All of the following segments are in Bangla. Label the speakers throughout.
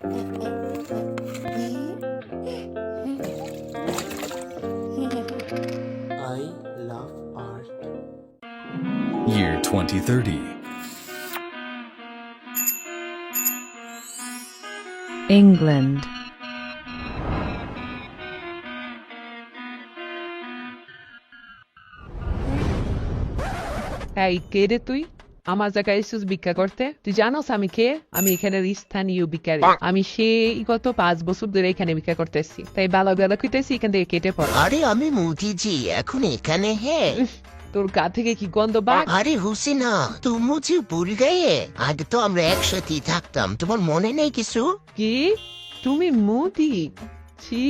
Speaker 1: I love art.
Speaker 2: Year 2030.
Speaker 3: England.
Speaker 4: এই কে রে তুই? আমার জায়গায় এসেছিস ভিক্ষা করতে? তুই জানোস আমি কে? আমি এখানের স্থানীয় ভিখারি। আমি সেই গত 5 বছর ধরে এখানে ভিক্ষা করতেছি। তাই ভালো ভালো কইতেছি এখান থেকে কেটে পড়।
Speaker 5: আরে আমি মুজিজি এখন এখানে হ্যাঁ।
Speaker 4: তোর গা থেকে কি গন্ধ বাক?
Speaker 5: আরে হুসিনা তুমি মুঝে ভুল গেয়ে আগে তো আমরা একসাথেই থাকতাম, তোমার মনে নেই কিছু?
Speaker 4: কি? তুমি মোদি? ছি,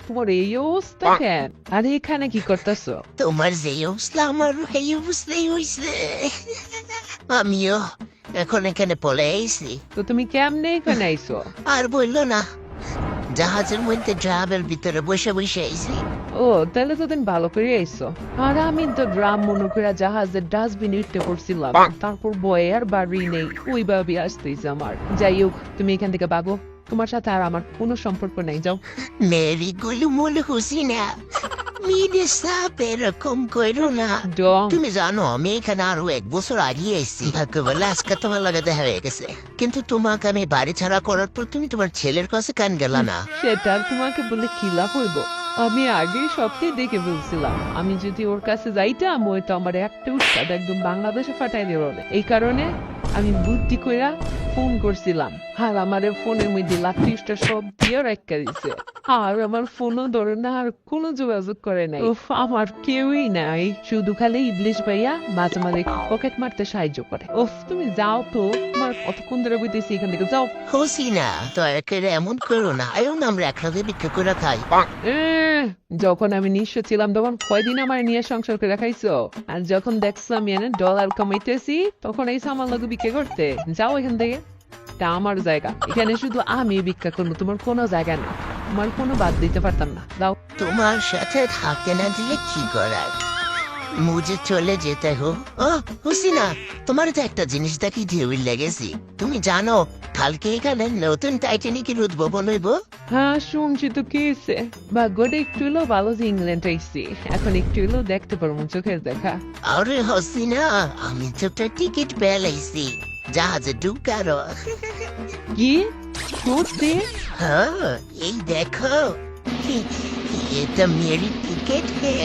Speaker 4: তোমার এই অবস্থা কেন? আরে এখানে কি করতেছো?
Speaker 5: তোমার যে অবস্থা আমার এই অবস্থাই হয়েছে। আমিও এখন এখানে পলে আইছি।
Speaker 4: তো তুমি কেমনে এখানে আইছো?
Speaker 5: আর বললো না, জাহাজের মধ্যে ড্রামের ভিতরে বসে বসে আইছি।
Speaker 4: ও তাহলে তো দিন ভালো করে আইছো। আর আমি তো ড্রাম মনে করে জাহাজের ডাস্টবিনে উঠতে পড়ছিলাম, তারপর বয়ে আর বাড়ি নেই, ওইভাবে আসতেছে আমার। যাই হোক তুমি এখান থেকে ভাগো, তোমার সাথে আর আমার কোনো সম্পর্ক নেই, যাও।
Speaker 5: মেরি গুলুমুল হুসিনা মিনে সাপ এরকম করো না।
Speaker 4: ডং।
Speaker 5: তুমি জানো আমি এখানে আরো 1 বছর আগে এসেছি, ভাগ্যবলে আজকে তোমার লাগে দেখা হয়ে গেছে। কিন্তু তোমাকে আমি বাড়ি ছাড়া করার পর তুমি তোমার ছেলের কাছে কেন গেলা না?
Speaker 4: সেটা আর তোমাকে বলে কি লাভ হইব? আমি আগে সবটাই দেখে বলছিলাম, আমি যদি ওর কাছে যাইতাম ওই তো আমার একটা উৎসাদ একদম বাংলাদেশে ফাটাই দিল। এই কারণে আমি বুদ্ধি কইরা ফোন করছিলাম, আর আমার ফোনের মধ্যে লাত্রিশটা সব দিয়ে রাখা দিছে। আর আমার ফোনও ধরে না, আর কোনো যোগাযোগ করে নাই। উফ, আমার কেউই নাই, শুধু খালি ইবলিশ ভাইয়া মাঝে মাঝে পকেট মারতে সাহায্য করে। উফ, তুমি যাও তো, তোমার কতক্ষণ ধরে বইতেছি এখান থেকে, যাও।
Speaker 5: হুসিনা দয়া করে এমন করো না, আয়ন আমরা একসাথে ভিক্ষা করে খাই।
Speaker 4: যখন আমি নিঃস্ব ছিলাম তখন কয়দিন আমার নিয়ে সংসার করে খাইছো? আর যখন দেখছো আমি এনে ডলার কামাইতেছি তখন এই সামাল লাগু ভিক্ষা করতে। যাও এখান থেকে, এটা আমার জায়গা, এখানে শুধু আমি ভিক্ষা করবো, তোমার কোনো জায়গা নেই, তোমার কোনো বাদ দিতে পারতাম না। যাও।
Speaker 5: তোমার সাথে থাকতে না দিলে কি করার, মুঝে চলে যেতে হো। ও হুসিনা, তোমার তো একটা জিনিস দেখি ঢেউই লেগেছি। তুমি জানো কালকে এখানে নতুন টাইটানিকের উদ্ভাবন হইব?
Speaker 4: হ্যাঁ শুনছি তো, কি হয়েছে? ভাগ্যটা একটু হলো ভালো যে ইংল্যান্ড আইসি, এখন একটু হলো দেখতে পারবো চোখের দেখা।
Speaker 5: আরে হুসিনা আমি তো একটা টিকিট পেলাইছি জাহাজে ঢুকারো।
Speaker 4: কি সত্যি?
Speaker 5: হ্যাঁ এই দেখো, এটা মেরি টিকিট হে।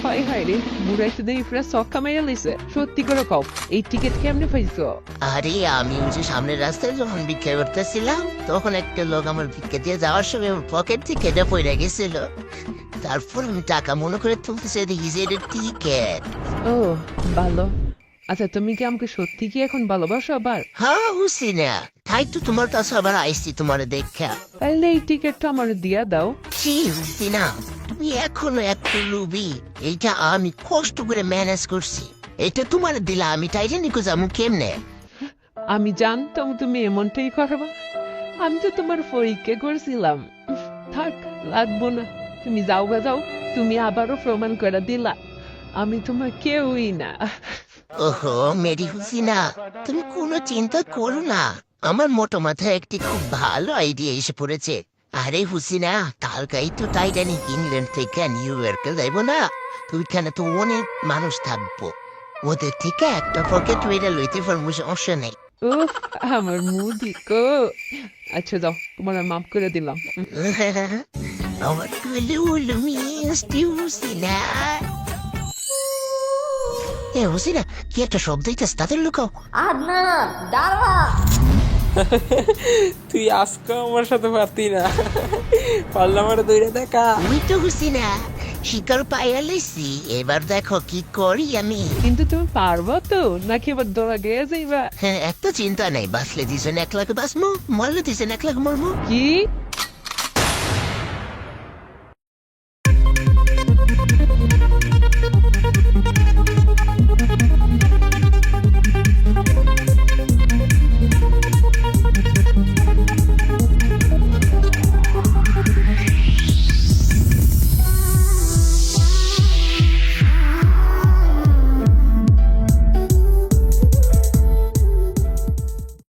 Speaker 4: হায় হায় রে, বুড়াইতে দেখি পুরা সক্কা মেরে লিছে। সত্যি করে কও, এই টিকিট কেমনে পাইছো?
Speaker 5: আরে আমি ওই যে সামনের রাস্তায় যখন ভিক্ষা করতেছিলাম তখন একটা লোক আমার ভিক্ষা দিয়ে যাওয়ার সময় আমার পকেট থেকে এটা পড়ে গেছিল। তারপর আমি টাকা মনে করে তুলতেছে, দেখি যে এটা টিকিট।
Speaker 4: ও ভালো। আচ্ছা তুমি কি আমাকে সত্যি কি এখন ভালোবাসো আবার?
Speaker 5: হ্যাঁ হুসিনা, তাই তো তোমার কাছে আবার আইসি তোমার দেখা।
Speaker 4: তাহলে এই টিকিটটা আমার দিয়া দাও।
Speaker 5: কি হুসিনা তুমি এখনো একটু লুবি? এইটা আমি কষ্ট করে ম্যানেজ করছি, এটা তোমার দিলা আমি টাইটানিকে যাবো কেমনে?
Speaker 4: আমি জানতাম তুমি এমনটাই করবা, আমি তো তোমার পরীক্ষা করছিলাম। থাক, লাগবো না, তুমি যাও গা যাও, তুমি আবারও প্রমাণ করে দিলা আমি তোমার কেউই না।
Speaker 5: ওহো মেরি হুসিনা, তুমি কোনো চিন্তা করো না, আমার মোটো মাথায় একটি খুব ভালো আইডিয়া এসে পড়েছে। আরে হুসিনা, কালকাই তো টাইটানিক ইংল্যান্ড থেকে নিউ ইয়র্কে যাইবো না, তো ওইখানে তো অনেক মানুষ থাকবো, ওদের থেকে একটা পকেট ওইটা লইতে পারবো, সমস্যা নেই।
Speaker 4: উফ, আমার মুদি কো। আচ্ছা যাও, তোমার আমি মাফ করে দিলাম।
Speaker 5: আমার কুলুল মিষ্টি হুসিনা। এ হুসিনা, কি একটা শব্দ হইতেছে, তাদের লুকাও।
Speaker 6: আদনান দাঁড়া।
Speaker 1: তুই আজকে আমার সাথে পারতি না, পারলাম আর দৌড়ে দেখা।
Speaker 5: ওই তো হুসিনা, শিকার পাইয়া লইছি, এবার দেখো কি করি আমি।
Speaker 4: কিন্তু তুমি পারবো তো, নাকি এবার দৌড়া গিয়ে যাইবা?
Speaker 5: হ্যাঁ এত চিন্তা নেই, বাঁচলে দিছেন 1 লাখ বাঁচমু, মরলে দিছেন 1 লাখ মরমু।
Speaker 4: কি